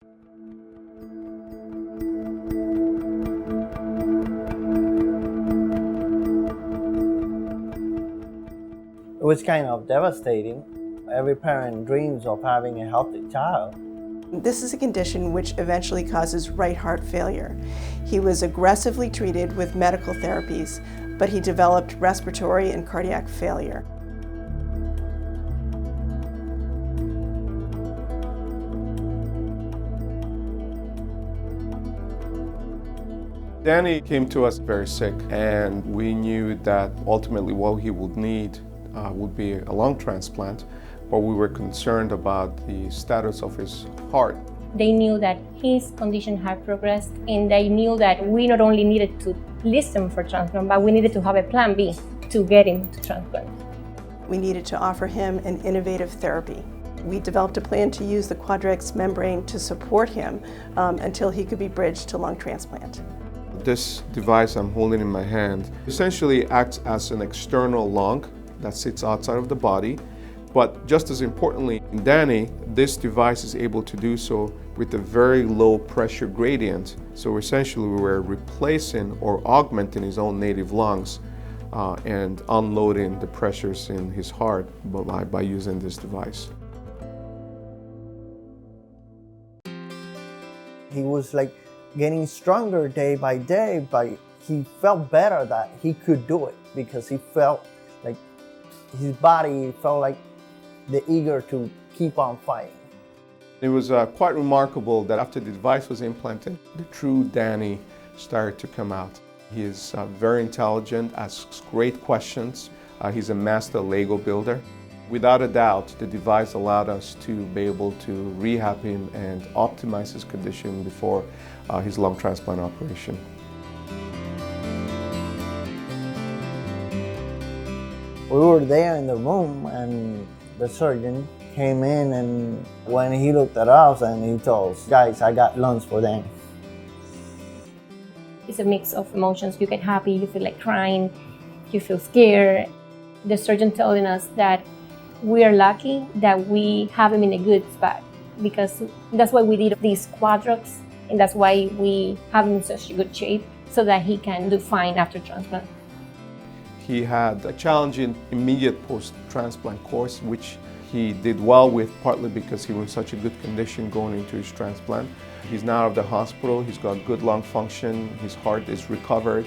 It was kind of devastating. Every parent dreams of having a healthy child. This is a condition which eventually causes right heart failure. He was aggressively treated with medical therapies, but he developed respiratory and cardiac failure. Danny came to us very sick, and we knew that ultimately what he would need would be a lung transplant, but we were concerned about the status of his heart. They knew that his condition had progressed, and they knew that we not only needed to listen for transplant, but we needed to have a plan B to get him to transplant. We needed to offer him an innovative therapy. We developed a plan to use the quadrics membrane to support him until he could be bridged to lung transplant. This device I'm holding in my hand essentially acts as an external lung that sits outside of the body. But just as importantly, in Danny, this device is able to do so with a very low pressure gradient. So essentially we're replacing or augmenting his own native lungs and unloading the pressures in his heart by using this device. He was like getting stronger day by day, but he felt better that he could do it because he felt like his body felt like the eager to keep on fighting. It was quite remarkable that after the device was implanted, the true Danny started to come out. He is very intelligent, asks great questions. He's a master Lego builder. Without a doubt, the device allowed us to be able to rehab him and optimize his condition before his lung transplant operation. We were there in the room and the surgeon came in, and when he looked at us and he told us, guys, I got lungs for them. It's a mix of emotions. You get happy, you feel like crying, you feel scared. The surgeon telling us that we are lucky that we have him in a good spot, because that's why we did these quadrics, and that's why we have him in such a good shape so that he can do fine after transplant. He had a challenging immediate post-transplant course, which he did well with, partly because he was in such a good condition going into his transplant. He's now out of the hospital, he's got good lung function, his heart is recovered.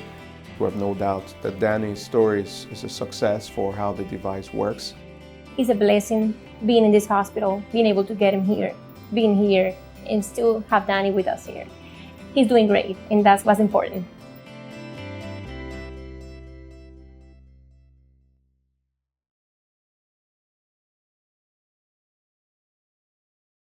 We have no doubt that Danny's story is a success for how the device works. It's a blessing being in this hospital, being able to get him here, being here, and still have Danny with us here. He's doing great, and that's what's important.